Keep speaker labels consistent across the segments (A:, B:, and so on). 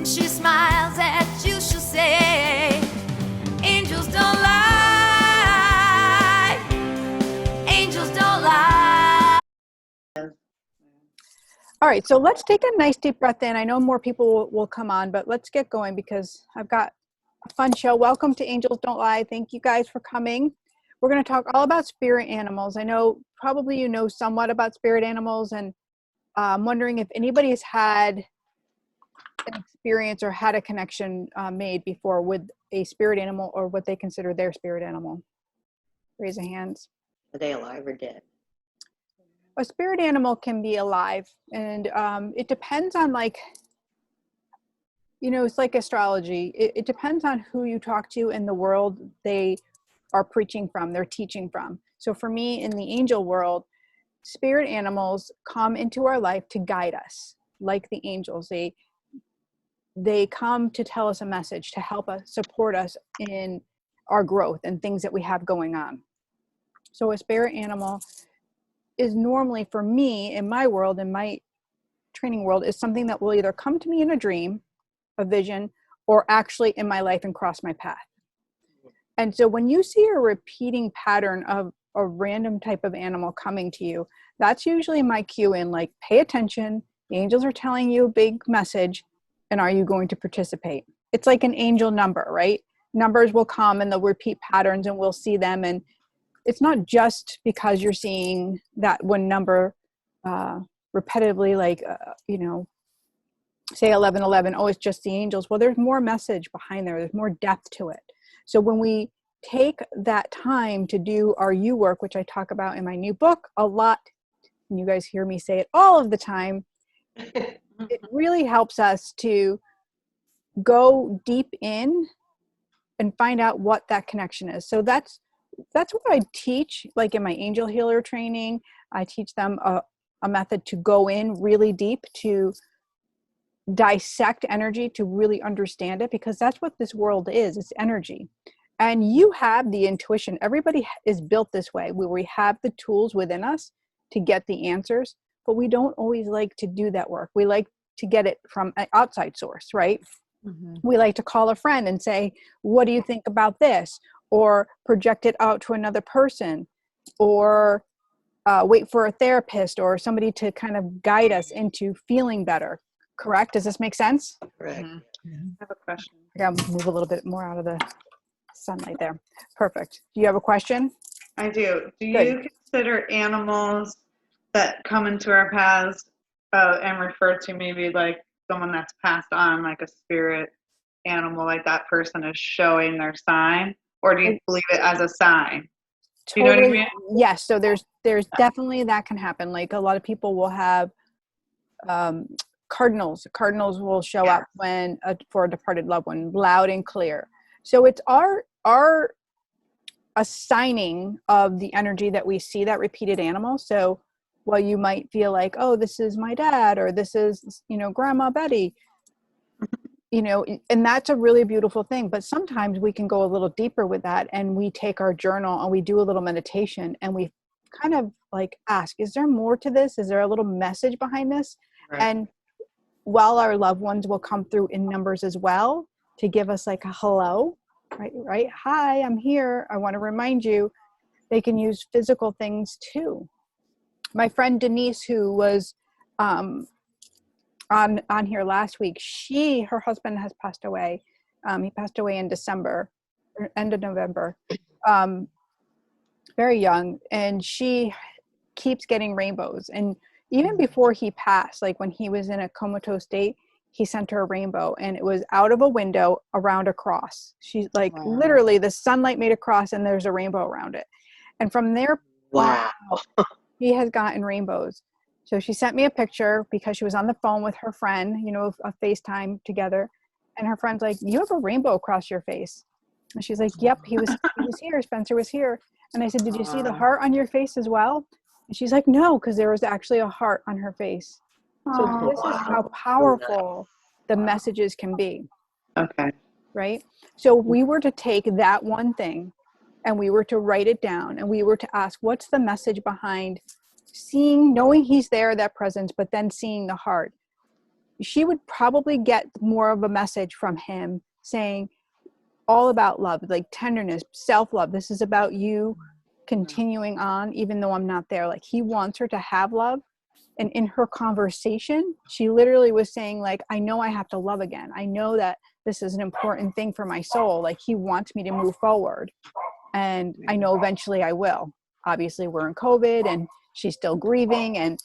A: she smiles at you, she'll say, angels don't lie. Angels don't lie.
B: All right, so let's take a nice deep breath in. I know more people will come on, but let's get going because I've got a fun show. Welcome to Angels Don't Lie. Thank you guys for coming. We're going to talk all about spirit animals. I know probably you know somewhat about spirit animals, and I'm wondering if anybody has had an experience or had a connection made before with a spirit animal or what they consider their spirit animal. Raise your hands.
C: Are they alive or dead?
B: A spirit animal can be alive, and it depends on, like, you know, it's like astrology. It depends on who you talk to in the world they are preaching from, they're teaching from. So for me, in the angel world, spirit animals come into our life to guide us, like the angels. They come to tell us a message, to help us, support us in our growth and things that we have going on. So a spirit animal is normally, for me, in my world, in my training world, is something that will either come to me in a dream, a vision, or actually in my life and cross my path. And so when you see a repeating pattern of a random type of animal coming to you, that's usually my cue in, like, pay attention. The angels are telling you a big message, and are you going to participate? It's like an angel number, right? Numbers will come and they'll repeat patterns and we'll see them. And it's not just because you're seeing that one number repetitively, like, you know, say 1111, oh, it's just the angels. Well, there's more message behind there. There's more depth to it. So when we take that time to do our you work, which I talk about in my new book a lot, and you guys hear me say it all of the time, it really helps us to go deep in and find out what that connection is. So that's what I teach, like in my angel healer training. I teach them a method to go in really deep, to dissect energy, to really understand it, because that's what this world is. It's energy. And you have the intuition. Everybody is built this way, where we have the tools within us to get the answers, but we don't always like to do that work. We like to get it from an outside source, right? Mm-hmm. We like to call a friend and say, what do you think about this? Or project it out to another person, or wait for a therapist or somebody to kind of guide us into feeling better. Correct? Does this make sense?
C: Correct.
D: Mm-hmm.
E: I have a question.
B: I gotta move a little bit more out of the sunlight there. Perfect. Do you have a question?
E: I do. Do
B: Good.
E: you consider animals that come into our paths and refer to maybe like someone that's passed on, like a spirit animal, like that person is showing their sign? Or do you believe it as a sign? Do you know what I mean?
B: Yes. So there's definitely that can happen. Like, a lot of people will have cardinals. Cardinals will show up when for a departed loved one, loud and clear. So it's our assigning of the energy that we see that repeated animal. So while you might feel like, oh, this is my dad, or this is, you know, Grandma Betty, you know, and that's a really beautiful thing. But sometimes we can go a little deeper with that, and we take our journal and we do a little meditation, and we kind of like ask, is there more to this? Is there a little message behind this?
C: Right.
B: And while our loved ones will come through in numbers as well to give us like a hello, right? Hi, I'm here. I want to remind you. They can use physical things too. My friend Denise, who was on here last week, her husband has passed away. He passed away in December, or end of November, very young, and she keeps getting rainbows. And even before he passed, like when he was in a comatose state, he sent her a rainbow, and it was out of a window around a cross. She's like, wow. Literally the sunlight made a cross and there's a rainbow around it. And from there,
C: wow,
B: he has gotten rainbows. So she sent me a picture because she was on the phone with her friend, you know, a FaceTime together. And her friend's like, you have a rainbow across your face. And she's like, yep, he was here. Spencer was here. And I said, did you see the heart on your face as well? And she's like, no, because there was actually a heart on her face. So this is how powerful the messages can be.
E: Okay.
B: Right? So we were to take that one thing and we were to write it down, and we were to ask, what's the message behind knowing he's there, that presence, but then seeing the heart. she would probably get more of a message from him saying all about love, like tenderness, self-love. This is about you continuing on, even though I'm not there. Like, he wants her to have love. And in her conversation, she literally was saying, like, I know I have to love again. I know that this is an important thing for my soul. Like, he wants me to move forward. And I know eventually I will. Obviously, we're in COVID and she's still grieving, and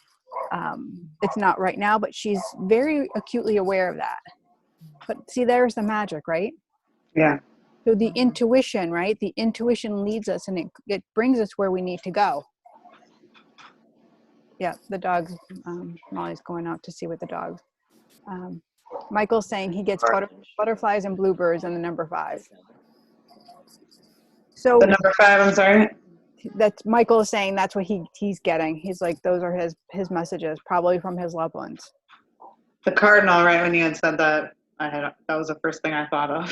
B: it's not right now, but she's very acutely aware of that. But see, there's the magic, right?
E: Yeah.
B: So the intuition, right? The intuition leads us, and it brings us where we need to go. Yeah, the dogs, Molly's going out to see what the dogs. Michael's saying he gets butterflies and bluebirds and the number 5. So
E: The number 5, I'm sorry.
B: that's Michael is saying that's what he's getting. He's like, those are his messages, probably from his loved ones.
E: The cardinal, right when you had said that, that was the first thing I thought of.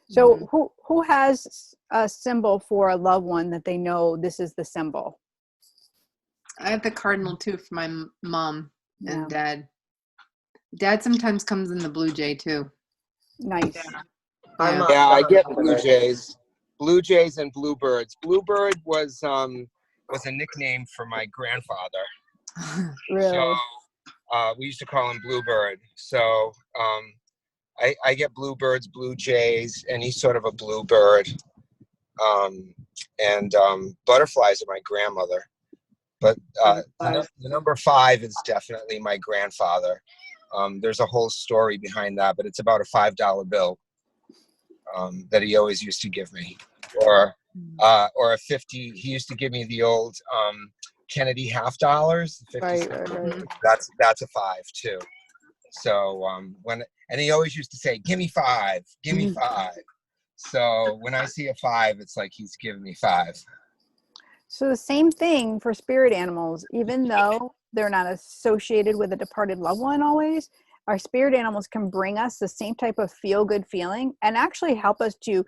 B: So who has a symbol for a loved one that they know this is the symbol?
C: I have the cardinal too for my mom and
B: Yeah.
C: dad. Dad sometimes comes in the blue jay too.
B: Nice.
C: Yeah.
D: Yeah, I get blue jays and bluebirds. Bluebird was a nickname for my grandfather.
B: Really?
D: So we used to call him Bluebird. So I get bluebirds, blue jays, and he's sort of a bluebird. And butterflies are my grandmother. But the number 5 is definitely my grandfather. There's a whole story behind that, but it's about a $5 bill that he always used to give me, or a 50. He used to give me the old Kennedy half dollars. 50
B: Right.
D: That's a 5 too. So and he always used to say, "Give me 5, give me 5." So when I see a 5, it's like he's giving me 5.
B: So the same thing for spirit animals, even though they're not associated with a departed loved one always, our spirit animals can bring us the same type of feel-good feeling and actually help us to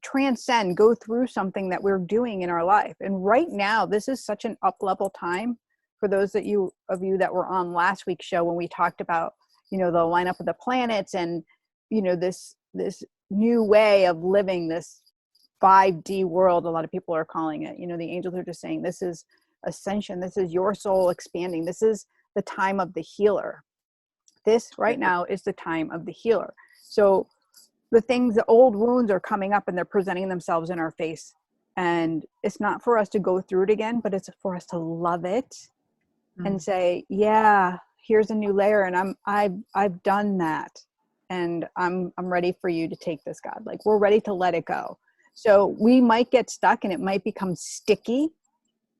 B: transcend, go through something that we're doing in our life. And right now, this is such an up-level time for those of you that were on last week's show when we talked about, the lineup of the planets and, this new way of living, this 5D world, a lot of people are calling it. The angels are just saying this is ascension. This is your soul expanding. This is the time of the healer. This right now is the time of the healer. So the old wounds are coming up and they're presenting themselves in our face. And it's not for us to go through it again, but it's for us to love it and say, yeah, here's a new layer. And I've done that. And I'm ready for you to take this, God. Like, we're ready to let it go. So we might get stuck and it might become sticky,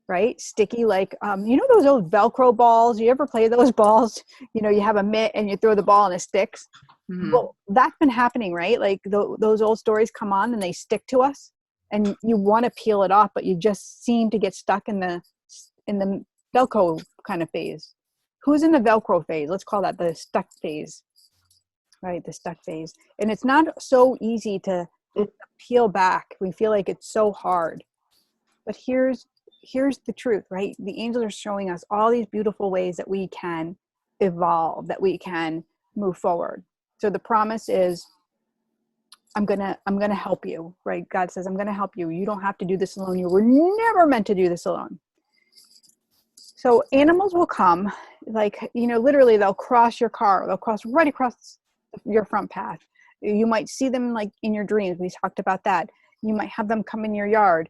B: right? Sticky, like, those old Velcro balls, you ever play those balls? You have a mitt and you throw the ball and it sticks. Well, that's been happening, right? Like those old stories come on and they stick to us and you want to peel it off, but you just seem to get stuck in the Velcro kind of phase. Who's in the Velcro phase? Let's call that the stuck phase, right? The stuck phase. And it's not so easy to peel back. We feel like it's so hard, but here's the truth, right? The angels are showing us all these beautiful ways that we can evolve, that we can move forward. So the promise is, I'm gonna help you, right? God says, I'm gonna help you. You don't have to do this alone. You were never meant to do this alone. So animals will come, like, literally they'll cross your car. They'll cross right across your front path. You might see them like in your dreams. We talked about that. You might have them come in your yard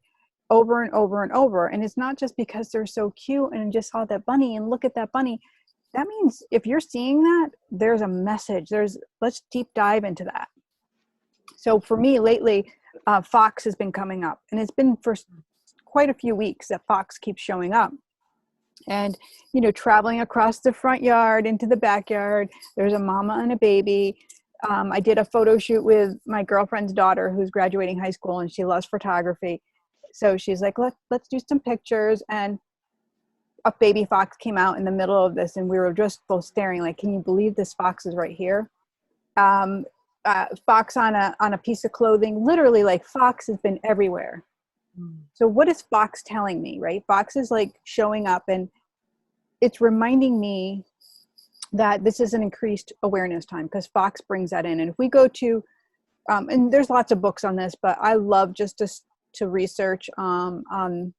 B: over and over and over. And it's not just because they're so cute and just saw that bunny and look at that bunny. That means if you're seeing that, there's a message. Let's deep dive into that. So for me lately, fox has been coming up, and it's been for quite a few weeks that fox keeps showing up. And, traveling across the front yard into the backyard, there's a mama and a baby. I did a photo shoot with my girlfriend's daughter who's graduating high school and she loves photography. So she's like, let's do some pictures. And a baby fox came out in the middle of this and we were just both staring like, can you believe this fox is right here? Fox on a piece of clothing, literally, like, fox has been everywhere. So what is fox telling me, right? Fox is like showing up and it's reminding me that this is an increased awareness time, because Fox brings that in. And if we go to, and there's lots of books on this, but I love just to research on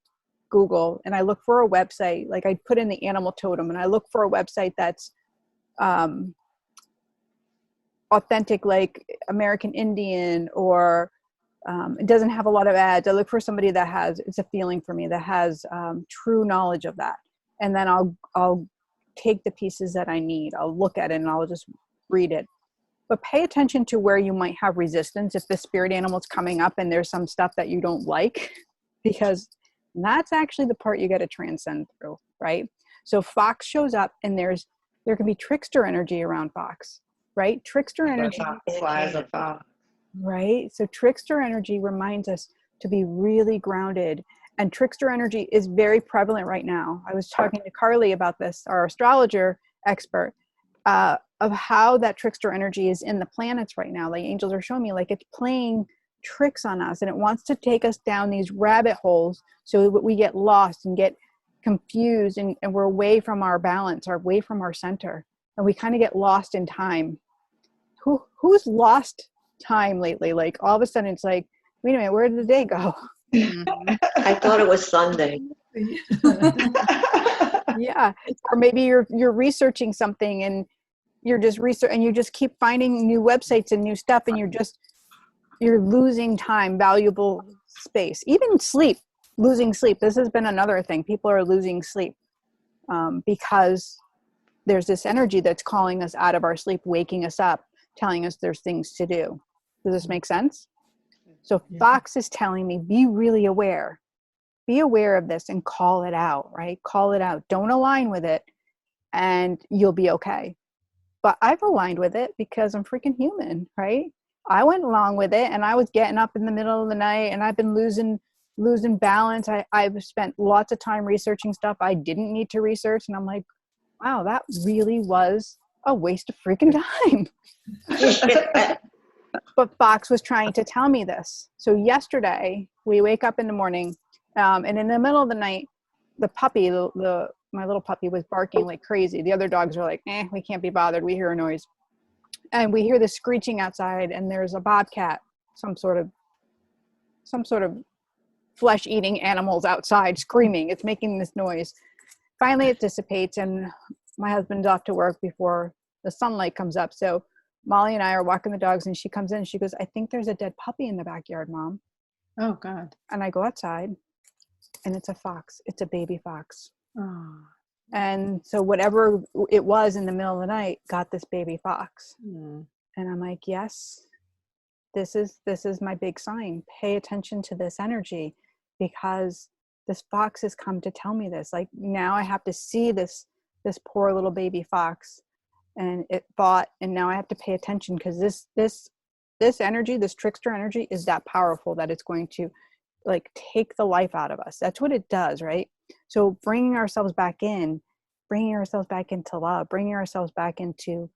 B: Google, and I look for a website, like I put in the animal totem, and I look for a website that's authentic, like American Indian, or it doesn't have a lot of ads. I look for somebody that has, it's a feeling for me, that has true knowledge of that. And then I'll take the pieces that I need. I'll look at it and I'll just read it. But pay attention to where you might have resistance if the spirit animal is coming up and there's some stuff that you don't like, because that's actually the part you got to transcend through, right? So Fox shows up, and there can be trickster energy around Fox, right? Trickster energy.
E: Flies a fox.
B: Right? So trickster energy reminds us to be really grounded. And trickster energy is very prevalent right now. I was talking to Carly about this, our astrologer expert, of how that trickster energy is in the planets right now. Like angels are showing me, like it's playing tricks on us, and it wants to take us down these rabbit holes so that we get lost and get confused, and we're away from our balance, or away from our center, and we kind of get lost in time. Who's lost time lately? Like all of a sudden it's like, wait a minute, where did the day go?
F: I thought it was Sunday.
B: Yeah. Or maybe you're researching something, and you're just keep finding new websites and new stuff, and you're losing time, valuable space. Even sleep, losing sleep. This has been another thing. People are losing sleep because there's this energy that's calling us out of our sleep, waking us up, telling us there's things to do. Does this make sense? So Fox is telling me, be really aware. Be aware of this and call it out, right? Call it out. Don't align with it, and you'll be okay. But I've aligned with it because I'm freaking human, right? I went along with it, and I was getting up in the middle of the night, and I've been losing balance. I've spent lots of time researching stuff I didn't need to research. And I'm like, wow, that really was a waste of freaking time. But Fox was trying to tell me this. So yesterday we wake up in the morning, and in the middle of the night, the puppy, my little puppy, was barking like crazy. The other dogs are like, we can't be bothered. We hear a noise. And we hear the screeching outside, and there's a bobcat, some sort of flesh-eating animals outside screaming. It's making this noise. Finally, it dissipates, and my husband's off to work before the sunlight comes up. So Molly and I are walking the dogs, and she comes in and she goes, I think there's a dead puppy in the backyard, Mom.
C: Oh, God.
B: And I go outside, and it's a fox. It's a baby fox.
C: Oh.
B: And so whatever it was in the middle of the night got this baby fox.
C: Mm.
B: And I'm like, yes, this is my big sign. Pay attention to this energy, because this fox has come to tell me this. Like, now I have to see this poor little baby fox, and it fought, and now I have to pay attention, because this energy, this trickster energy, is that powerful that it's going to like take the life out of us. That's what it does, right? So bringing ourselves back into love, bringing ourselves back into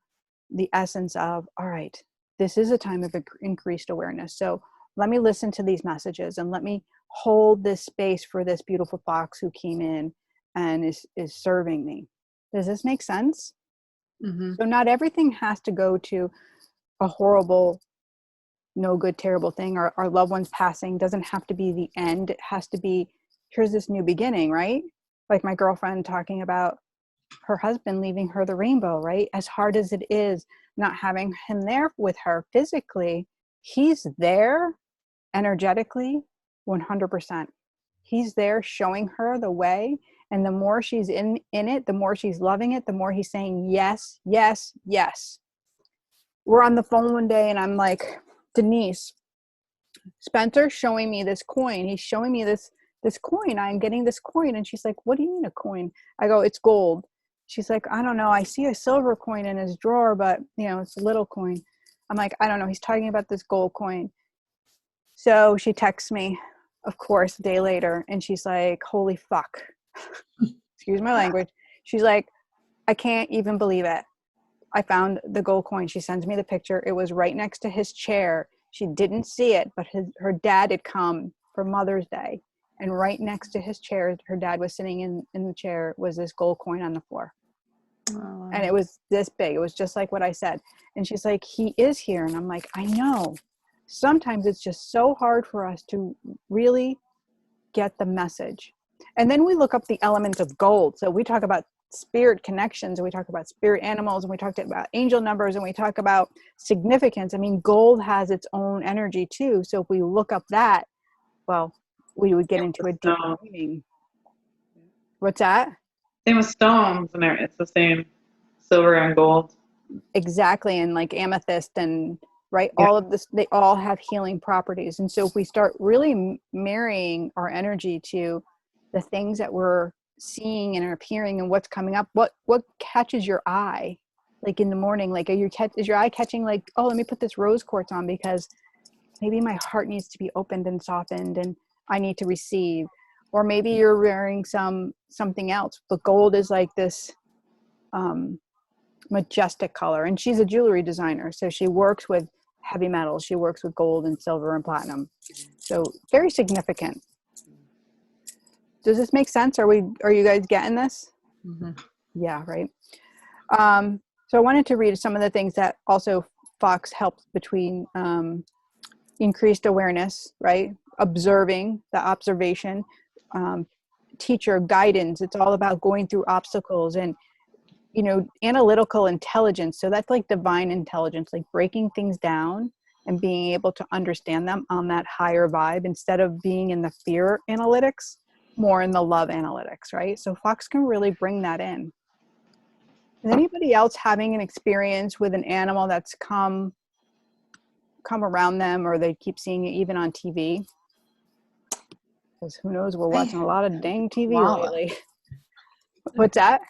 B: the essence of, all right, this is a time of increased awareness. So let me listen to these messages, and let me hold this space for this beautiful fox who came in and is serving me. Does this make sense?
C: Mm-hmm.
B: So not everything has to go to a horrible, no good, terrible thing. Our loved ones passing doesn't have to be the end. It has to be, here's this new beginning, right? Like my girlfriend talking about her husband leaving her the rainbow, right? As hard as it is not having him there with her physically, he's there energetically 100%. He's there showing her the way. And the more she's in it, the more she's loving it, the more he's saying, yes, yes, yes. We're on the phone one day, and I'm like, Denise, Spencer's showing me this coin. He's showing me this coin. I'm getting this coin. And she's like, what do you mean a coin? I go, it's gold. She's like, I don't know. I see a silver coin in his drawer, but it's a little coin. I'm like, I don't know. He's talking about this gold coin. So she texts me, of course, a day later, and she's like, holy fuck. Excuse my language. She's like, I can't even believe it. I found the gold coin. She sends me the picture. It was right next to his chair. She didn't see it, but her dad had come for Mother's Day. And right next to his chair, her dad was sitting in the chair, was this gold coin on the floor.
C: Oh,
B: And it was this big. It was just like what I said. And she's like, he is here. And I'm like, I know. Sometimes it's just so hard for us to really get the message. And then we look up the elements of gold. So we talk about spirit connections, and we talk about spirit animals, and we talked about angel numbers, and we talk about significance. I mean, gold has its own energy too. So if we look up that, well, we would get into a deeper
E: So,
B: meaning. What's that?
E: same with stones, and it's the same, silver and gold.
B: Exactly. And like amethyst and right,
E: Yeah.
B: all of this, they all have healing properties. And so if we start really marrying our energy to the things that we're seeing and are appearing and what's coming up, what catches your eye? Like in the morning, like is your eye catching like, oh, let me put this rose quartz on because maybe my heart needs to be opened and softened and I need to receive. Or maybe you're wearing something else, but gold is like this majestic color. And she's a jewelry designer, so she works with heavy metals. She works with gold and silver and platinum. So very significant. Does this make sense? Are you guys getting this?
C: Mm-hmm.
B: Yeah, right. So I wanted to read some of the things that also Fox helps between increased awareness, right? Observing, the observation, teacher guidance. It's all about going through obstacles and, analytical intelligence. So that's like divine intelligence, like breaking things down and being able to understand them on that higher vibe instead of being in the fear analytics, more in the love analytics, right? So Fox can really bring that in. Is anybody else having an experience with an animal that's come around them, or they keep seeing it even on TV? Because who knows, we're watching a lot of dang TV
C: Koala.
B: lately. What's that?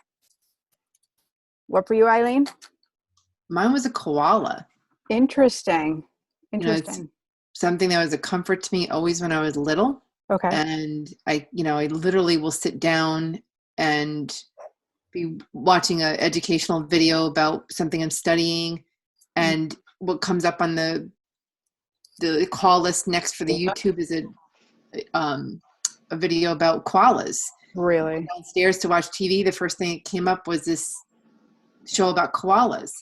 B: What for you, Eileen?
C: Mine was a koala.
B: Interesting.
C: It's something that was a comfort to me always when I was little.
B: Okay.
C: And I literally will sit down and be watching an educational video about something I'm studying, and what comes up on the call list next for the YouTube is a video about koalas.
B: Really?
C: Downstairs to watch TV, the first thing that came up was this show about koalas.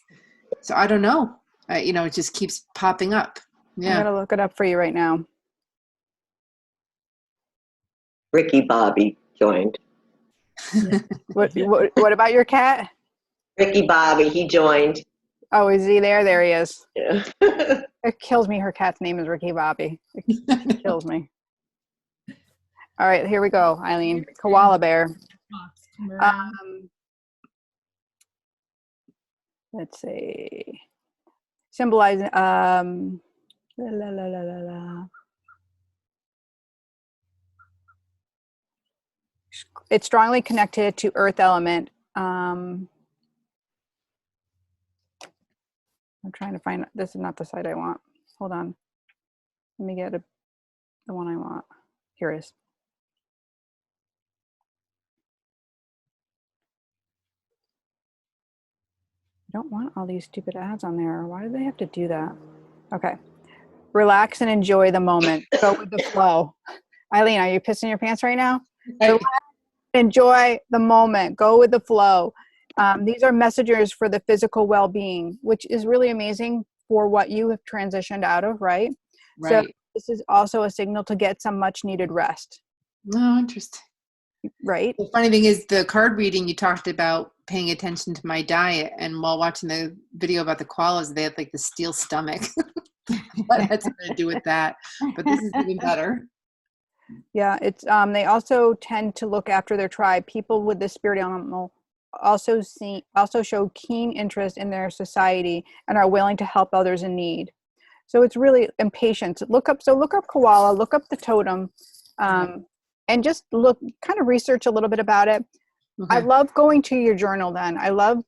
C: So I don't know. It just keeps popping up. Yeah.
B: I'm going to look it up for you right now.
F: Ricky Bobby joined.
B: What about your cat?
F: Ricky Bobby, he joined.
B: Oh, is he there? There he is.
F: Yeah.
B: It kills me. Her cat's name is Ricky Bobby. It kills me. All right, here we go, Eileen. Koala bear. Let's see. Symbolizing It's strongly connected to earth element. I'm trying to find, this is not the site I want. Hold on. Let me get the one I want. Here it is. I don't want all these stupid ads on there. Why do they have to do that? Okay. Relax and enjoy the moment. Go with the flow. Eileen, are you pissing your pants right now? Relax, enjoy the moment. Go with the flow. These are messengers for the physical well-being, which is really amazing for what you have transitioned out of, right?
C: Right.
B: So this is also a signal to get some much needed rest.
C: Oh, interesting.
B: Right?
C: The funny thing is, the card reading, you talked about paying attention to my diet, and while watching the video about the koalas, they had like the steel stomach. What had something to do with that? But this is even better.
B: Yeah, it's they also tend to look after their tribe. People with this spirit animal also show keen interest in their society and are willing to help others in need. So it's really impatient. Look up koala, look up the totem, and just kind of research a little bit about it.
C: Okay.
B: I love going to your journal then. I love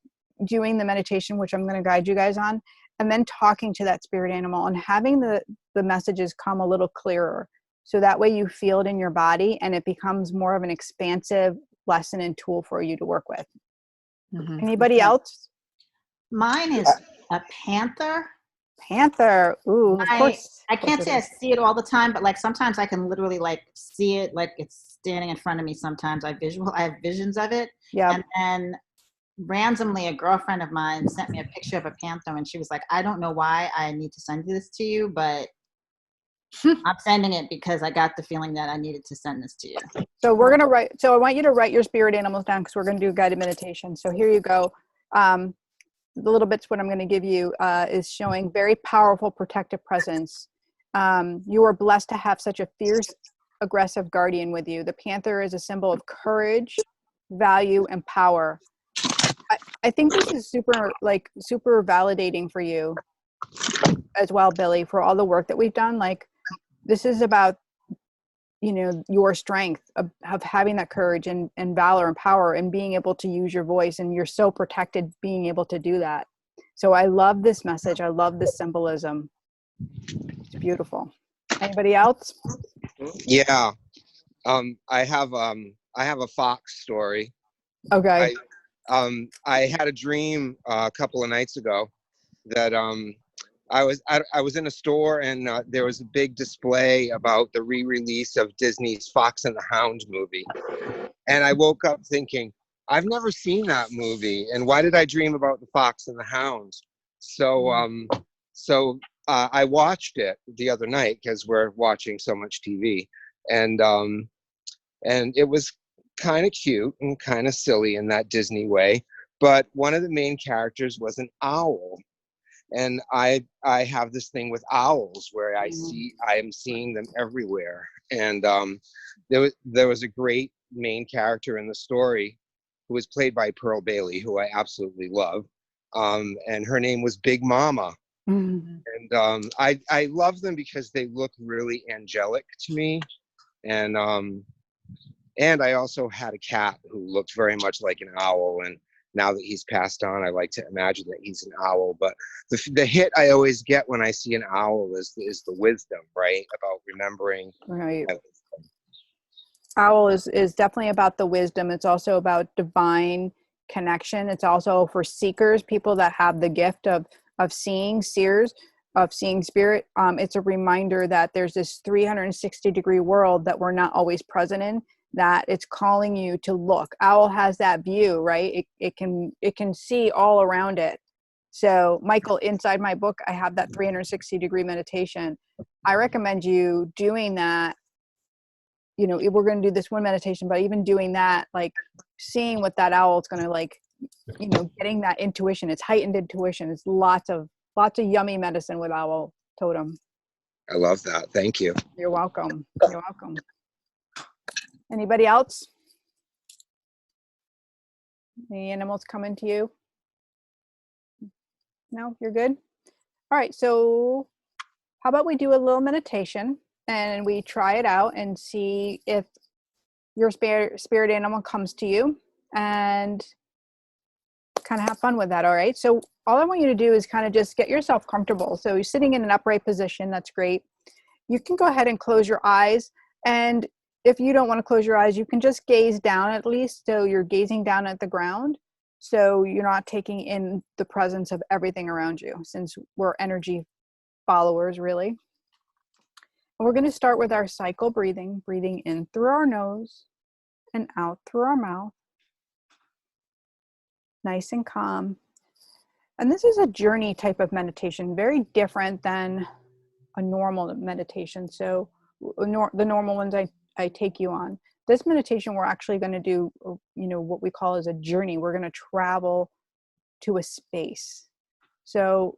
B: doing the meditation, which I'm going to guide you guys on, and then talking to that spirit animal and having the messages come a little clearer. So that way you feel it in your body and it becomes more of an expansive lesson and tool for you to work with.
C: Mm-hmm.
B: Anybody else?
G: Mine is a panther.
B: Panther. Ooh, of course.
G: I can't say I see it all the time, but like sometimes I can literally like see it like it's standing in front of me. Sometimes I have visions of it.
B: Yeah.
G: And then randomly a girlfriend of mine sent me a picture of a panther, and she was like, I don't know why I need to send this to you, but I'm sending it because I got the feeling that I needed to send this to you.
B: So we're gonna write. So I want you to write your spirit animals down because we're gonna do a guided meditation. So here you go. The little bits what I'm going to give you is showing very powerful protective presence. You are blessed to have such a fierce, aggressive guardian with you. The panther is a symbol of courage, value, and power. I think this is super validating for you as well, Billy, for all the work that we've done. Like, this is about, you know, your strength of having that courage and valor and power and being able to use your voice. And you're so protected being able to do that. So I love this message. I love this symbolism. It's beautiful. Anybody else?
D: Yeah. I have a fox story.
B: Okay.
D: I had a dream a couple of nights ago that I was in a store and there was a big display about the re-release of Disney's Fox and the Hound movie. And I woke up thinking, I've never seen that movie. And why did I dream about the Fox and the Hound? So I watched it the other night because we're watching so much TV. And it was kind of cute and kind of silly in that Disney way. But one of the main characters was an owl. And I have this thing with owls where I am seeing them everywhere. And there was a great main character in the story who was played by Pearl Bailey, who I absolutely love. And her name was Big Mama.
B: Mm-hmm.
D: And I love them because they look really angelic to me. And I also had a cat who looked very much like an owl. And now that he's passed on, I like to imagine that he's an owl. But the hit I always get when I see an owl is the wisdom, right? About remembering.
B: Right. Owl is definitely about the wisdom. It's also about divine connection. It's also for seekers, people that have the gift of seeing, seers, of seeing spirit. It's a reminder that there's this 360-degree world that we're not always present in, that it's calling you to look. Owl has that view, right? It can see all around it. So Michael, inside my book, I have that 360-degree meditation. I recommend you doing that. You know, we're going to do this one meditation, but even doing that, like seeing what that owl is going to, like, you know, getting that intuition. It's heightened intuition. It's lots of yummy medicine with owl totem.
D: I love that. Thank you.
B: You're welcome. You're welcome. Anybody else? Any animals coming to you? No, you're good? All right, so how about we do a little meditation and we try it out and see if your spirit animal comes to you, and kind of have fun with that. All right, so all I want you to do is kind of just get yourself comfortable. So you're sitting in an upright position. That's great. You can go ahead and close your eyes, and if you don't want to close your eyes, you can just gaze down at least. So you're gazing down at the ground. So you're not taking in the presence of everything around you, since we're energy followers, really. And we're going to start with our cycle breathing in through our nose and out through our mouth. Nice and calm. And this is a journey type of meditation, very different than a normal meditation. So the normal ones I take you on. This meditation, we're actually going to do, you know, what we call as a journey. We're going to travel to a space. So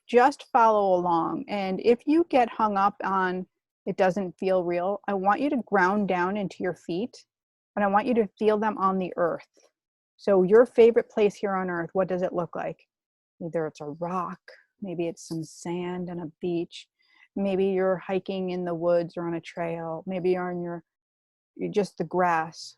B: just follow along. And if you get hung up on it doesn't feel real, I want you to ground down into your feet, and I want you to feel them on the earth. So your favorite place here on earth, what does it look like? Either it's a rock, maybe it's some sand and a beach. Maybe you're hiking in the woods or on a trail. Maybe you're on you're just the grass.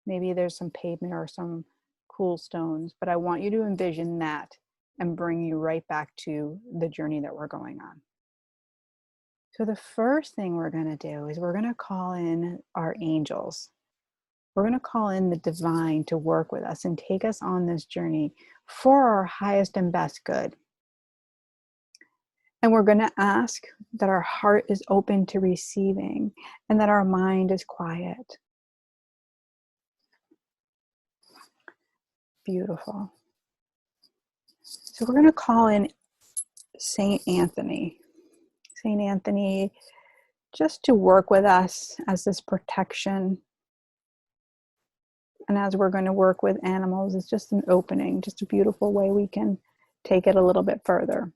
B: Maybe there's some pavement or some cool stones, but I want you to envision that and bring you right back to the journey that we're going on. So the first thing we're going to do is we're going to call in our angels. We're going to call in the divine to work with us and take us on this journey for our highest and best good. And we're going to ask that our heart is open to receiving and that our mind is quiet. Beautiful. So we're going to call in Saint Anthony. Saint Anthony, just to work with us as this protection. And as we're going to work with animals, it's just an opening, just a beautiful way we can take it a little bit further.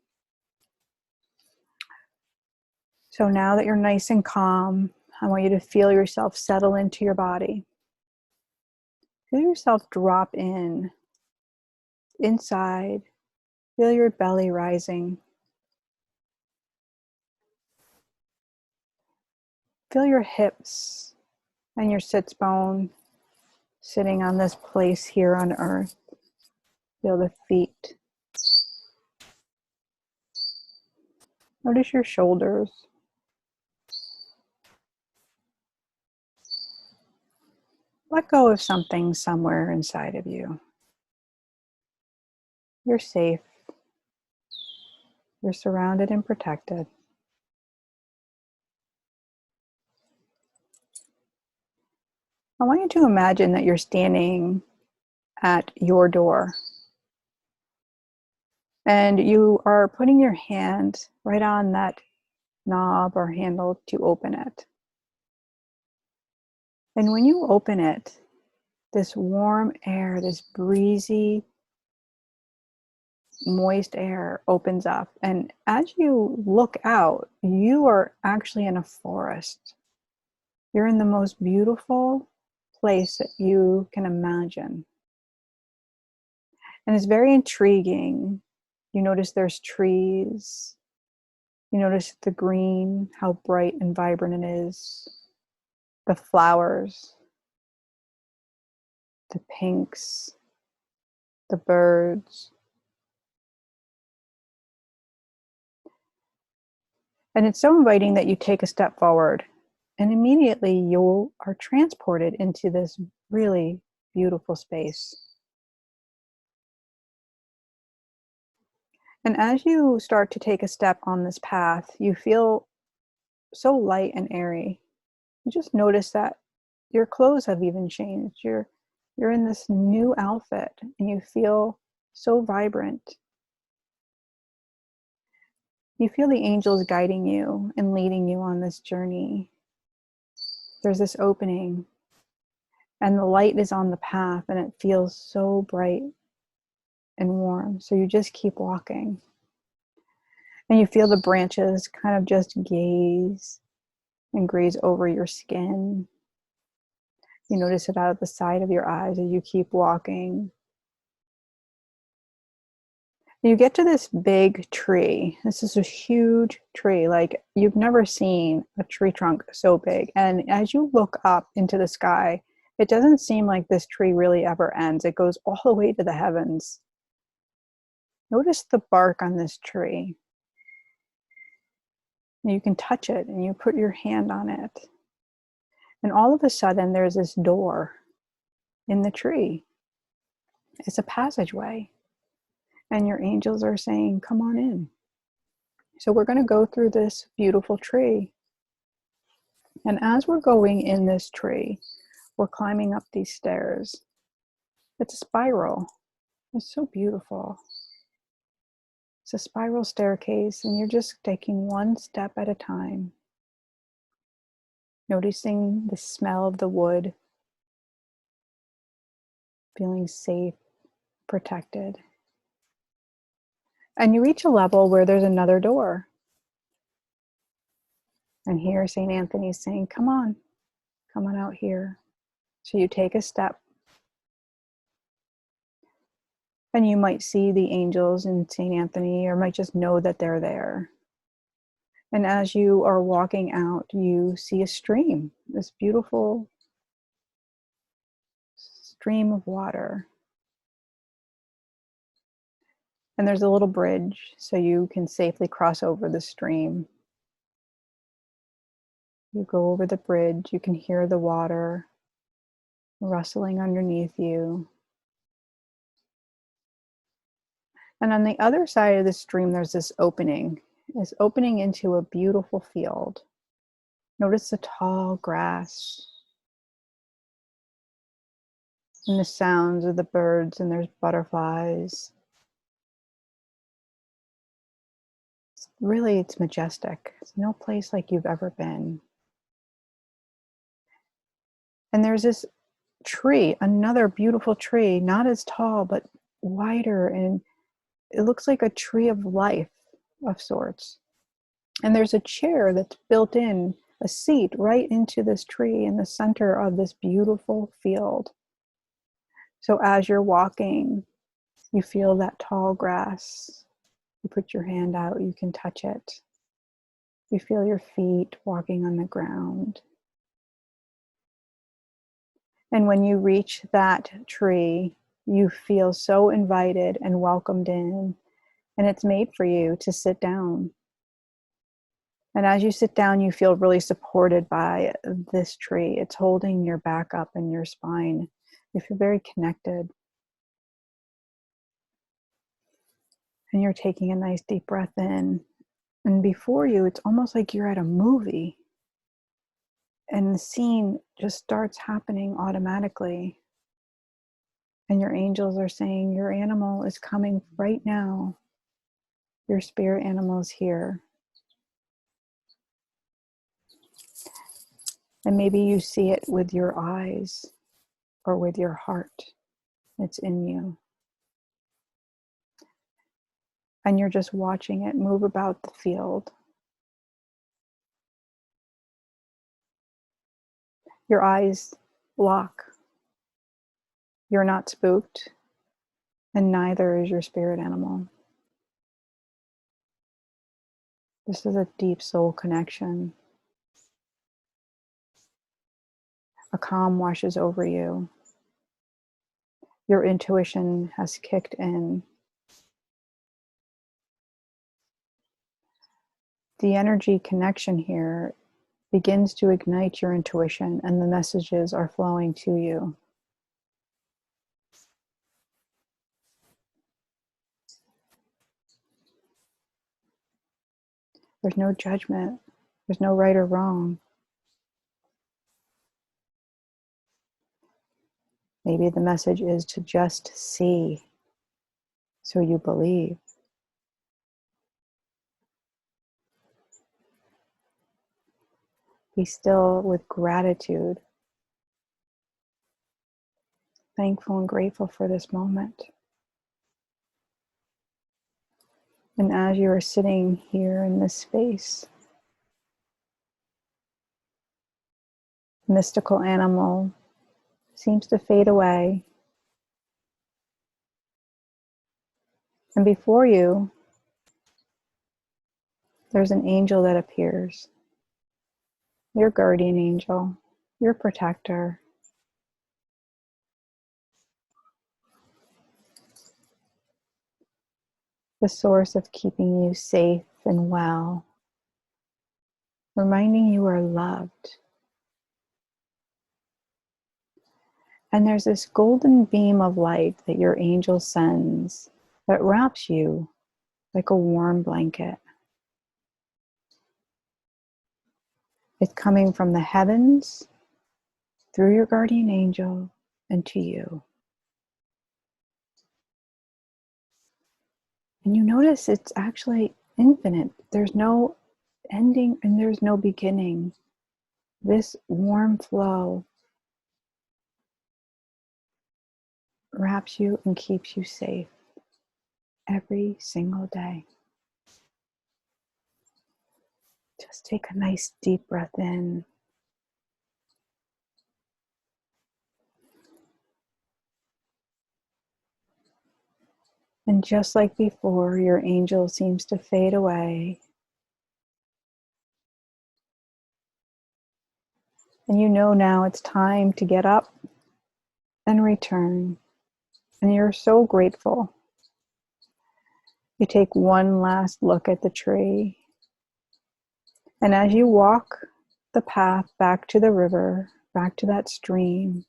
B: So now that you're nice and calm, I want you to feel yourself settle into your body. Feel yourself drop in, inside. Feel your belly rising. Feel your hips and your sits bone sitting on this place here on earth. Feel the feet. Notice your shoulders. Let go of something somewhere inside of you. You're safe. You're surrounded and protected. I want you to imagine that you're standing at your door and you are putting your hand right on that knob or handle to open it. And when you open it, this warm air, this breezy, moist air opens up. And as you look out, you are actually in a forest. You're in the most beautiful place that you can imagine. And it's very intriguing. You notice there's trees. You notice the green, how bright and vibrant it is. The flowers, the pinks, the birds. And it's so inviting that you take a step forward and immediately you are transported into this really beautiful space. And as you start to take a step on this path, you feel so light and airy. You just notice that your clothes have even changed. You're in this new outfit and you feel so vibrant. You feel the angels guiding you and leading you on this journey. There's this opening and the light is on the path and it feels so bright and warm. So you just keep walking. And you feel the branches kind of just gaze and graze over your skin. You notice it out of the side of your eyes as you keep walking. You get to this big tree. This is a huge tree, like you've never seen a tree trunk so big. And as you look up into the sky, it doesn't seem like this tree really ever ends. It goes all the way to the heavens. Notice the bark on this tree. You can touch it and you put your hand on it. And all of a sudden there's this door in the tree. It's a passageway. And your angels are saying, come on in. So we're going to go through this beautiful tree. And as we're going in this tree, we're climbing up these stairs. It's a spiral. It's so beautiful. It's a spiral staircase, and you're just taking one step at a time. Noticing the smell of the wood. Feeling safe, protected. And you reach a level where there's another door. And here St. Anthony is saying, come on out here. So you take a step. And you might see the angels in St. Anthony, or might just know that they're there. And as you are walking out, you see a stream, this beautiful stream of water. And there's a little bridge so you can safely cross over the stream. You go over the bridge, you can hear the water rustling underneath you. And on the other side of the stream, there's this opening. It's opening into a beautiful field. Notice the tall grass. And the sounds of the birds, and there's butterflies. Really, it's majestic. It's no place like you've ever been. And there's this tree, another beautiful tree, not as tall, but wider, and it looks like a tree of life of sorts. And there's a chair that's built in, a seat right into this tree in the center of this beautiful field. So as you're walking, you feel that tall grass. You put your hand out, you can touch it. You feel your feet walking on the ground. And when you reach that tree, you feel so invited and welcomed in, and it's made for you to sit down. And as you sit down, you feel really supported by this tree. It's holding your back up and your spine. You feel very connected. And you're taking a nice deep breath in. And before you, it's almost like you're at a movie. And the scene just starts happening automatically. And your angels are saying, your animal is coming right now. Your spirit animal is here. And maybe you see it with your eyes or with your heart. It's in you. And you're just watching it move about the field. Your eyes lock. You're not spooked, and neither is your spirit animal. This is a deep soul connection. A calm washes over you. Your intuition has kicked in. The energy connection here begins to ignite your intuition, and the messages are flowing to you. There's no judgment. There's no right or wrong. Maybe the message is to just see so you believe. Be still with gratitude, thankful and grateful for this moment. And as you are sitting here in this space, mystical animal seems to fade away. And before you, there's an angel that appears. Your guardian angel, your protector. The source of keeping you safe and well, reminding you are loved. And there's this golden beam of light that your angel sends that wraps you like a warm blanket. It's coming from the heavens, through your guardian angel, and to you. And you notice it's actually infinite. There's no ending and there's no beginning. This warm flow wraps you and keeps you safe every single day. Just take a nice deep breath in. And just like before, your angel seems to fade away. And you know now it's time to get up and return. And you're so grateful. You take one last look at the tree. And as you walk the path back to the river, back to that stream,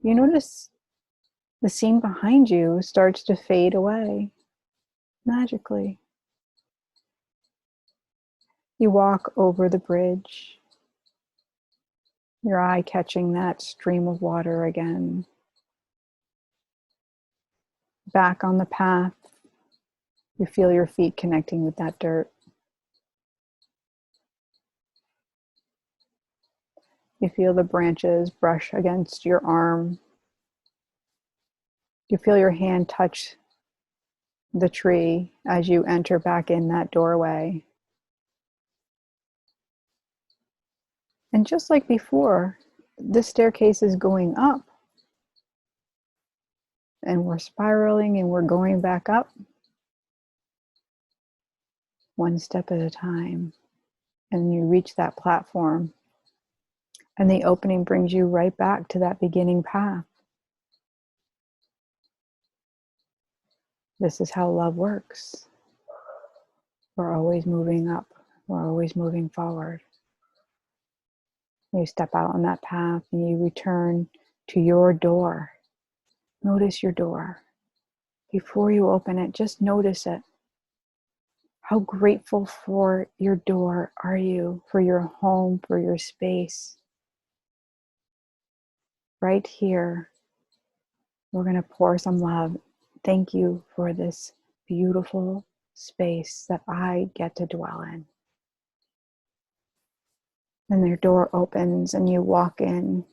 B: you notice the scene behind you starts to fade away magically. You walk over the bridge, your eye catching that stream of water again. back on the path. You feel your feet connecting with that dirt. You feel the branches brush against your arm. You feel your hand touch the tree as you enter back in that doorway. And just like before, this staircase is going up. And we're spiraling and we're going back up. One step at a time. And you reach that platform. And the opening brings you right back to that beginning path. This is how love works. We're always moving up. We're always moving forward. You step out on that path and you return to your door. Notice your door. Before you open it, just notice it. How grateful for your door are you, for your home, for your space? Right here, we're going to pour some love. Thank you for this beautiful space that I get to dwell in. And their door opens and you walk in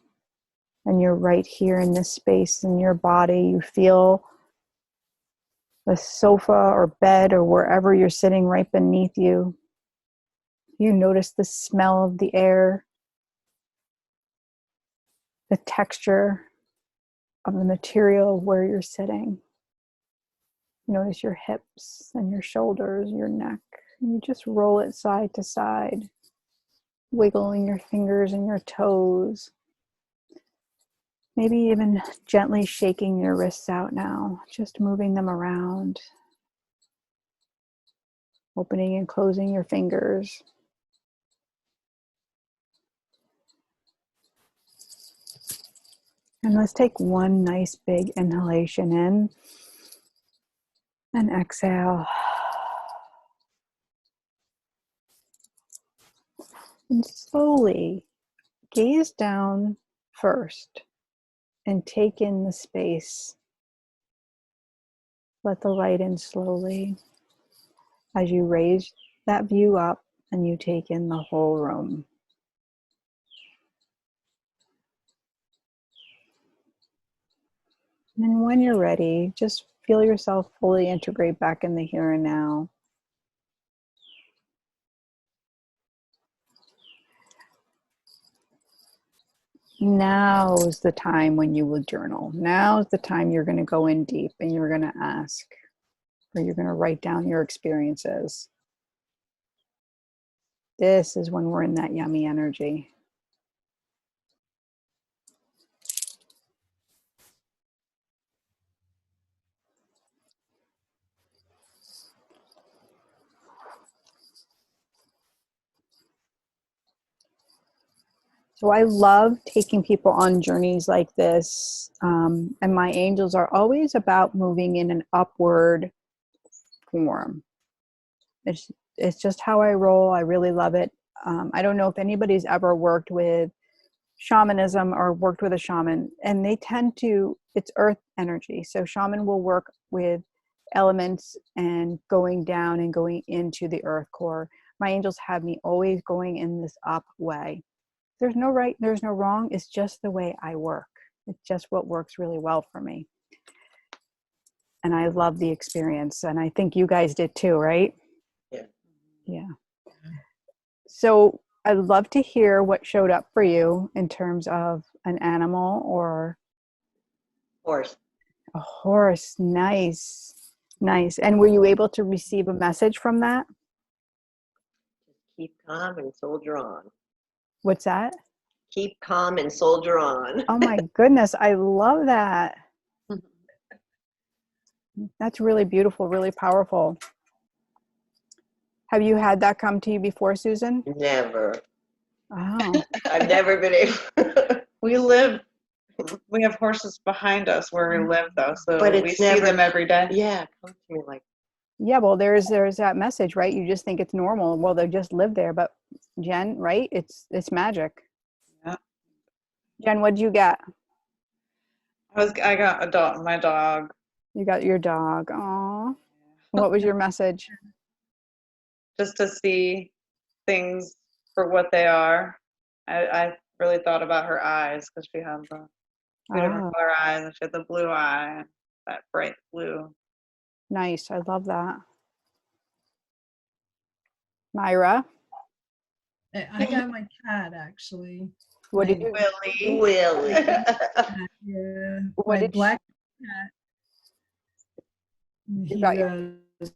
B: and you're right here in this space in your body. You feel the sofa or bed or wherever you're sitting right beneath you. You notice the smell of the air, the texture of the material where you're sitting. Notice your hips and your shoulders, your neck. And you just roll it side to side, wiggling your fingers and your toes. Maybe even gently shaking your wrists out now, just moving them around. Opening and closing your fingers. And let's take one nice big inhalation in and exhale. And slowly gaze down first and take in the space. Let the light in slowly as you raise that view up and you take in the whole room. And then when you're ready, just feel yourself fully integrate back in the here and now. Now is the time when you will journal. Now is the time you're going to go in deep and you're going to ask, or you're going to write down your experiences. This is when we're in that yummy energy. So I love taking people on journeys like this. And my angels are always about moving in an upward form. It's just how I roll. I really love it. I don't know if anybody's ever worked with shamanism or worked with a shaman, and they tend to, it's earth energy. So shaman will work with elements and going down and going into the earth core. My angels have me always going in this up way. There's no right, there's no wrong. It's just the way I work. It's just what works really well for me. And I love the experience. And I think you guys did too, right?
F: Yeah.
B: Yeah. So I'd love to hear what showed up for you in terms of an animal or
F: Horse.
B: a horse. Nice. Nice. And were you able to receive a message from that?
F: Keep calm and soldier on.
B: What's that?
F: Keep calm and soldier on.
B: Oh my goodness. I love that. That's really beautiful, really powerful. Have you had that come to you before, Susan?
F: Never.
B: Oh.
F: I've never been able.
E: We have horses behind us where we live though, so
F: But
E: we
F: it's
E: see
F: never-
E: them every day.
F: Yeah, come to me like.
B: Yeah, well, there's that message, right? You just think it's normal. Well, they just live there, but Jen, right? It's magic.
E: Yeah.
B: Jen, what'd you get?
E: I got my dog
B: You got your dog. Aw. What was your message?
E: Just to see things for what they are. I really thought about her eyes because she had the two different
B: Oh,
E: color eyes and she had the blue eye, that bright blue.
B: nice. I love that. Myra,
H: I got my cat actually.
B: what did
H: My-
B: you?
E: Willie.
F: Willie.
H: Yeah,
B: What
H: my
B: did
H: black cat. He
B: got
H: was.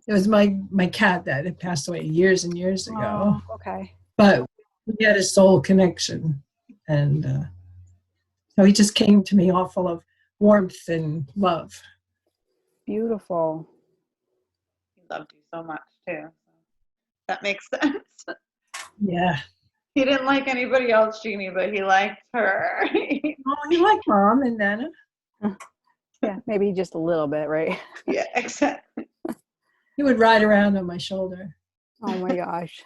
H: It was my cat that had passed away years and years ago,
B: Oh, okay.
H: but we had a soul connection, and so he just came to me all full of warmth and love.
B: Beautiful.
E: He loved you so much too. That makes sense.
H: Yeah.
E: He didn't like anybody else, Jeannie, but he liked her.
H: Oh, he liked Mom and Nana.
B: Yeah, maybe just a little bit, right?
E: Yeah, exactly.
H: He would ride around on my shoulder.
B: Oh my gosh.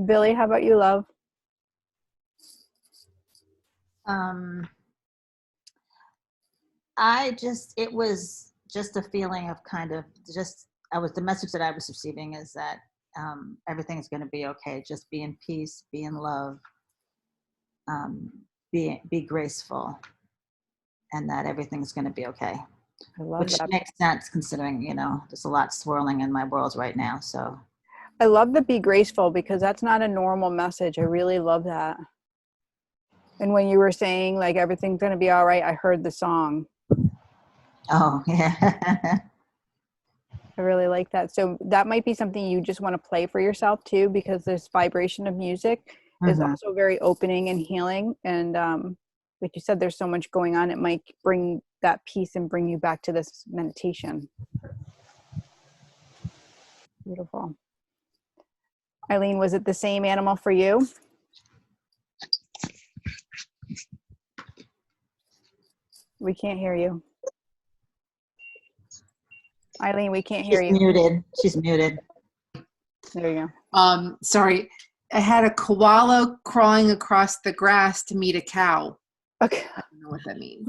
B: Billy, how about you, love?
G: It was just a feeling of kind of the message that I was receiving is that everything is going to be okay. Just be in peace, be in love, be graceful, and that everything's going to be okay.
B: I love
G: Which
B: that.
G: makes sense considering, there's a lot swirling in my world right now. So
B: I love the be graceful because that's not a normal message. I really love that. And when you were saying like everything's going to be all right, I heard the song.
G: oh yeah.
B: I really like that. So that might be something you just want to play for yourself too, because this vibration of music is
G: Mhm.
B: also very opening and healing. And like you said, there's so much going on. It might bring that peace and bring you back to this meditation. Beautiful. Eileen, was it the same animal for you? We can't hear you. Eileen, we can't hear
G: She's
B: you.
G: muted. She's muted.
B: There you go.
C: Sorry. I had a koala crawling across the grass to meet a cow.
B: Okay.
C: I don't know what that means.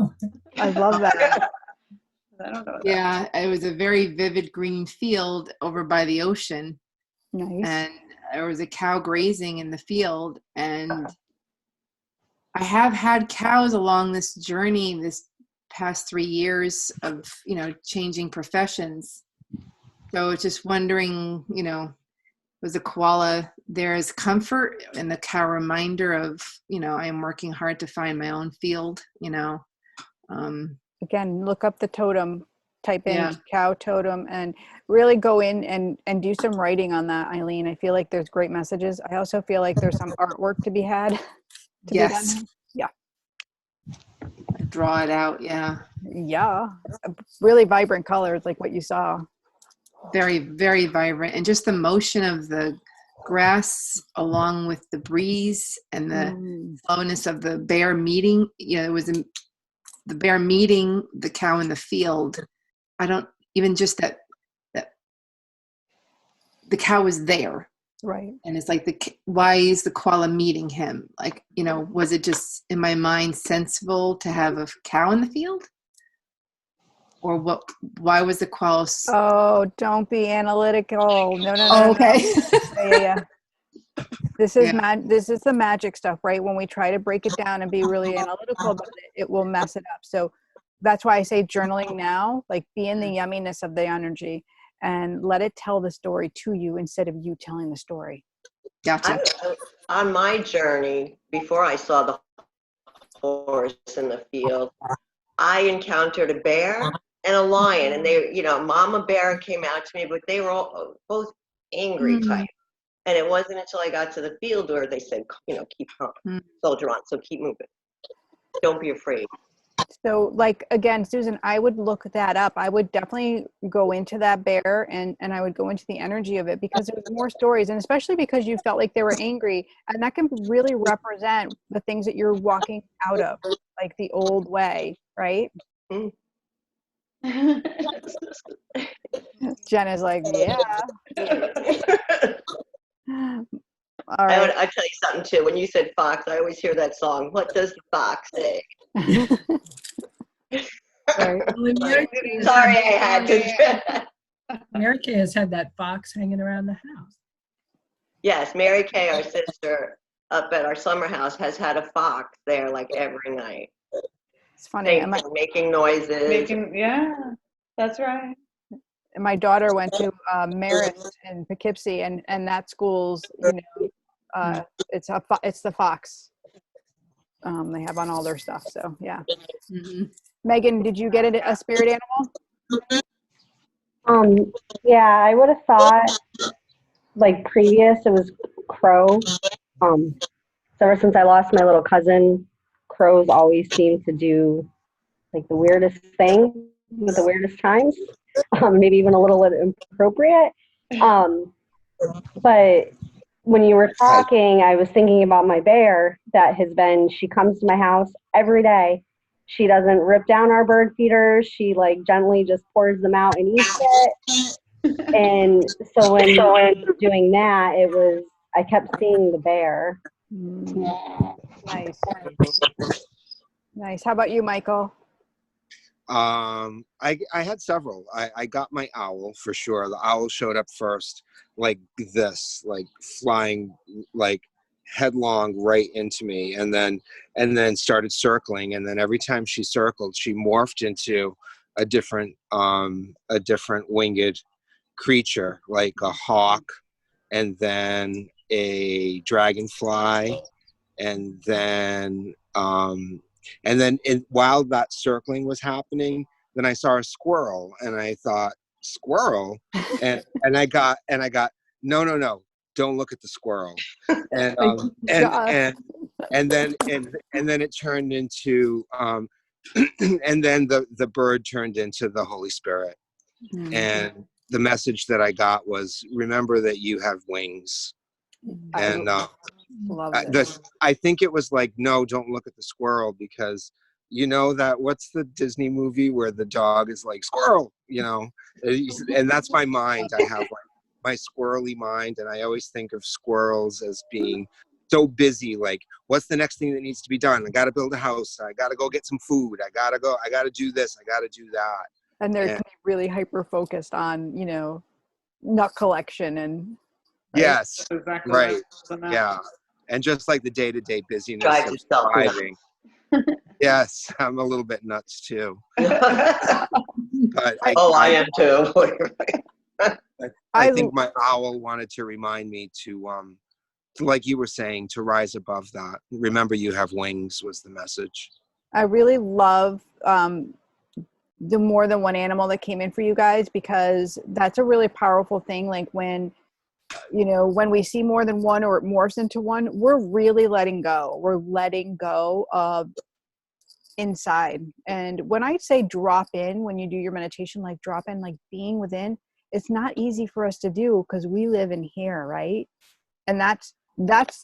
B: I love that.
E: I don't know what
C: Yeah, it was a very vivid green field over by the ocean,
B: Nice.
C: and there was a cow grazing in the field. And I have had cows along this journey this past 3 years of, changing professions. So it's just wondering, was the koala there as comfort and the cow reminder of, I am working hard to find my own field,
B: Again, look up the totem, type in
C: Yeah.
B: cow totem, and really go in and do some writing on that, Eileen. I feel like there's great messages. I also feel like there's some artwork to be had.
C: Yes.
B: Be done. Yeah.
C: Draw it out. Yeah.
B: Yeah. Really vibrant colors like what you saw.
C: Very, very vibrant. And just the motion of the grass along with the breeze and the slowness of the bear meeting. It was the bear meeting the cow in the field. I don't even just that the cow was there.
B: Right.
C: And it's like why is the koala meeting him? Like, was it just in my mind sensible to have a cow in the field? Or what? Why was the koala?
B: Oh, don't be analytical. No.
C: Oh, okay.
B: Yeah. This is this is the magic stuff, right? When we try to break it down and be really analytical about it, it will mess it up. So that's why I say journaling now, like be in the yumminess of the energy and let it tell the story to you instead of you telling the story.
C: Gotcha.
F: On my journey, before I saw the horse in the field, I encountered a bear and a lion, and they, Mama Bear came out to me, but they were all, both angry type. And it wasn't until I got to the field where they said, keep calm, soldier on, so keep moving. Don't be afraid.
B: So like, again, Susan, I would look that up. I would definitely go into that bear and I would go into the energy of it because there's more stories, and especially because you felt like they were angry, and that can really represent the things that you're walking out of, like the old way, right? Jenna's like, yeah. All right.
F: I tell you something too. When you said fox, I always hear that song. What does the fox say?
B: Right.
H: Well, and Mary Kay has
F: Sorry, I
H: had-
F: had to.
H: Mary Kay has had that fox hanging around the house.
F: Yes, Mary Kay, our sister up at our summer house, has had a fox there like every night.
B: It's funny.
F: Same thing, making noises.
E: Yeah, that's right.
B: My daughter went to Marist in Poughkeepsie, and that school's, you know, it's the fox they have on all their stuff. So yeah.
C: Mm-hmm.
B: Megan, did you get a spirit animal?
I: Yeah, I would have thought like previous it was crow. So ever since I lost my little cousin, crows always seem to do like the weirdest thing at the weirdest times. Maybe even a little inappropriate. But when you were talking, I was thinking about my bear that has been, she comes to my house every day. She doesn't rip down our bird feeders. She like gently just pours them out and eats it. And so when doing that, I kept seeing the bear.
B: Nice. Nice. How about you, Michael?
D: I had several. I got my owl for sure. The owl showed up first, like this, like flying, like headlong right into me, and then started circling. And then every time she circled, she morphed into a different winged creature, like a hawk, and then a dragonfly, and then while that circling was happening, then I saw a squirrel, and I thought, squirrel, and I got no, don't look at the squirrel, and then it turned into and then the bird turned into the Holy Spirit, and the message that I got was, remember that you have wings. And
B: Love this.
D: I think it was like, no, don't look at the squirrel, because you know that, what's the Disney movie where the dog is like, squirrel, you know, and that's my mind. I have like my squirrely mind, and I always think of squirrels as being so busy, like, what's the next thing that needs to be done? I got to build a house. I got to go get some food. I got to do this. I got to do that.
B: And they're really hyper focused on, you know, nut collection and.
D: Right? Yes.
E: Exactly.
D: Right. Yeah. And just like the day-to-day busyness
F: Drive
D: of
F: yourself
D: surviving. Yes, I'm a little bit nuts too. But
F: I am too.
D: I think my owl wanted to remind me to, like you were saying, to rise above that. Remember, you have wings was the message.
B: I really love the more than one animal that came in for you guys, because that's a really powerful thing. Like when, you know, when we see more than one or it morphs into one, we're really letting go. We're letting go of inside. And when I say drop in, when you do your meditation, like drop in, like being within, it's not easy for us to do because we live in here, right? And that's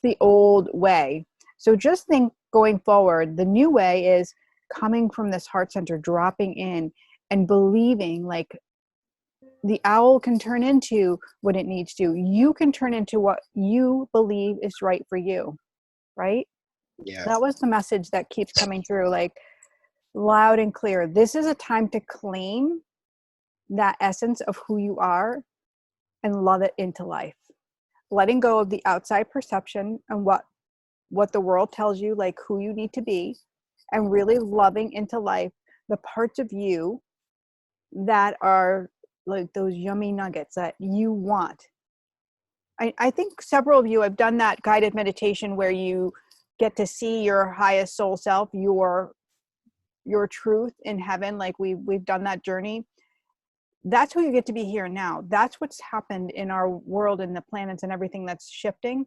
B: the old way. So just think going forward, the new way is coming from this heart center, dropping in and believing, like the owl can turn into what it needs to. You can turn into what you believe is right for you, right?
D: Yeah.
B: That was the message that keeps coming through, like loud and clear. This is a time to claim that essence of who you are and love it into life. Letting go of the outside perception and what the world tells you, like who you need to be, and really loving into life the parts of you that are like those yummy nuggets that you want. I think several of you have done that guided meditation where you get to see your highest soul self, your truth in heaven. Like we've done that journey. That's who you get to be here now. That's what's happened in our world and the planets and everything that's shifting.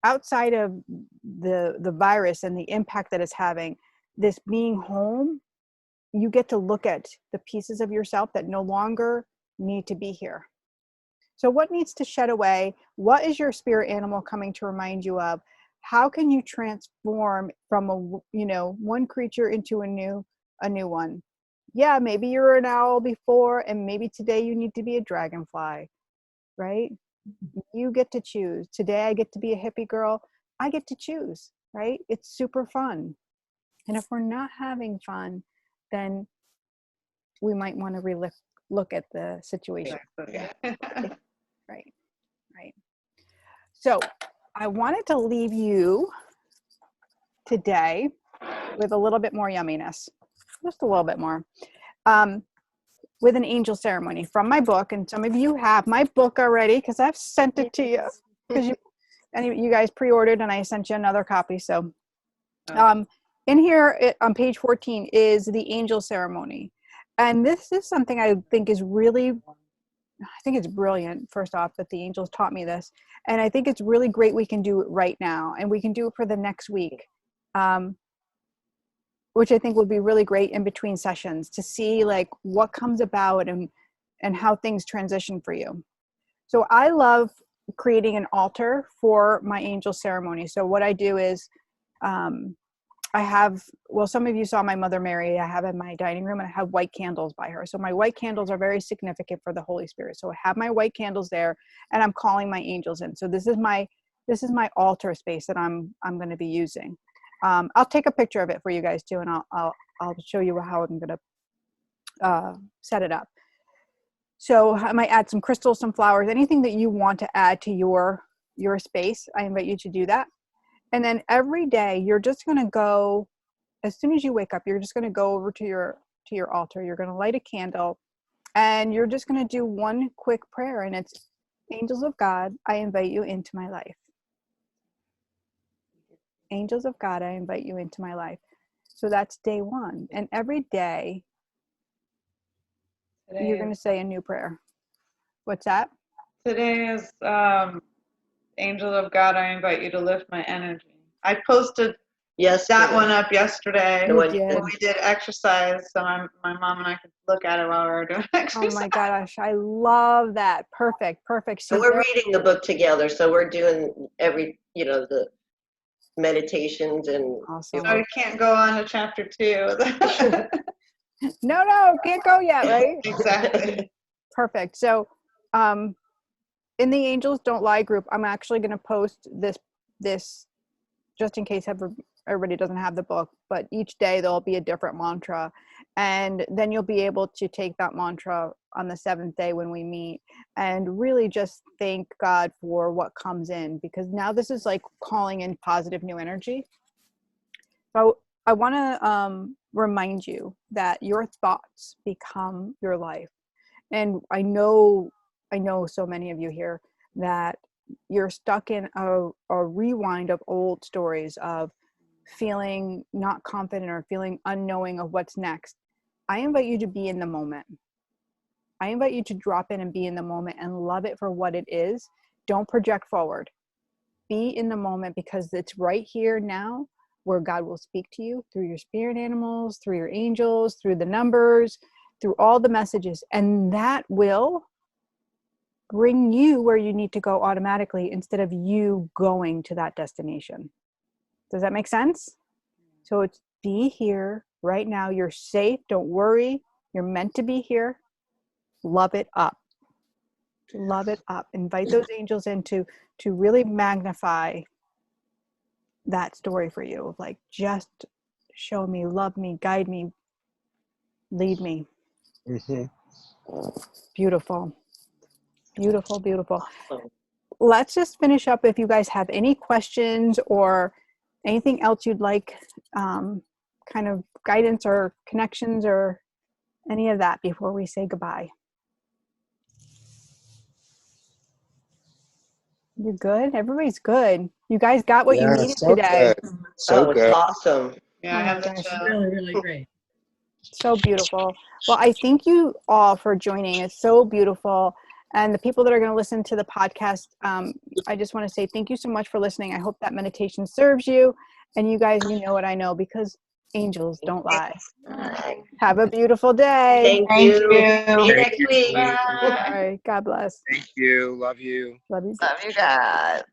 B: Outside of the virus and the impact that it's having, this being home, you get to look at the pieces of yourself that no longer need to be here. So what needs to shed away? What is your spirit animal coming to remind you of? How can you transform from one creature into a new one? Yeah, maybe you were an owl before, and maybe today you need to be a dragonfly, right? You get to choose. Today I get to be a hippie girl. I get to choose, right? It's super fun. And if we're not having fun, then we might want to look at the situation. Right. So I wanted to leave you today with a little bit more yumminess, just a little bit more, with an angel ceremony from my book. And some of you have my book already because I've sent it to you because you guys pre-ordered and I sent you another copy. So in here on page 14 is the angel ceremony. And this is something I think is really, I think it's brilliant, first off, that the angels taught me this. And I think it's really great we can do it right now. And we can do it for the next week, which I think will be really great in between sessions to see like what comes about and how things transition for you. So I love creating an altar for my angel ceremony. So what I do is I have, well, some of you saw my Mother Mary I have in my dining room, and I have white candles by her. So my white candles are very significant for the Holy Spirit. So I have my white candles there and I'm calling my angels in. So this is my altar space that I'm going to be using. I'll take a picture of it for you guys too. And I'll show you how I'm going to set it up. So I might add some crystals, some flowers, anything that you want to add to your space. I invite you to do that. And then every day you're just going to go, as soon as you wake up, you're just going to go over to your altar. You're going to light a candle and you're just going to do one quick prayer. And it's, angels of God, I invite you into my life. Angels of God, I invite you into my life. So that's day one. And every day you're going to say a new prayer. What's that?
E: Today is Angel of God, I invite you to lift my energy. I posted that one up yesterday when we did exercise, so my mom and I could look at it while we were doing exercise.
B: Oh my gosh, I love that. Perfect.
F: So we're reading the book together, so we're doing the meditations and.
B: Awesome.
E: So we can't go on to chapter 2.
B: No, can't go yet, right?
E: Exactly.
B: Perfect. So, in the Angels Don't Lie group, I'm actually going to post this just in case everybody doesn't have the book, but each day there'll be a different mantra. And then you'll be able to take that mantra on the 7th day when we meet and really just thank God for what comes in, because now this is like calling in positive new energy. So I want to remind you that your thoughts become your life. And I know so many of you here that you're stuck in a rewind of old stories of feeling not confident or feeling unknowing of what's next. I invite you to be in the moment. I invite you to drop in and be in the moment and love it for what it is. Don't project forward. Be in the moment, because it's right here now where God will speak to you through your spirit animals, through your angels, through the numbers, through all the messages. And that will bring you where you need to go automatically instead of you going to that destination. Does that make sense? So it's be here right now. You're safe. Don't worry. You're meant to be here. Love it up. Love it up. Invite those angels in to really magnify that story for you. Like, just show me, love me, guide me, lead me.
D: Mm-hmm.
B: Beautiful. Beautiful, beautiful. Let's just finish up. If you guys have any questions or anything else you'd like, kind of guidance or connections or any of that before we say goodbye. You good? Everybody's good. You guys got what you needed today.
D: Good. So
F: it's
D: good.
F: awesome.
E: Yeah, I have the
H: Really, really great.
B: So beautiful. Well, I thank you all for joining. It's so beautiful. And the people that are going to listen to the podcast, I just want to say thank you so much for listening. I hope that meditation serves you. And you guys, you know what I know, because angels don't lie. Have a beautiful day.
F: Thank you.
E: you.
F: See you next week.
B: All right. God bless.
D: Thank you. Love you.
B: Love you.
E: Love you guys.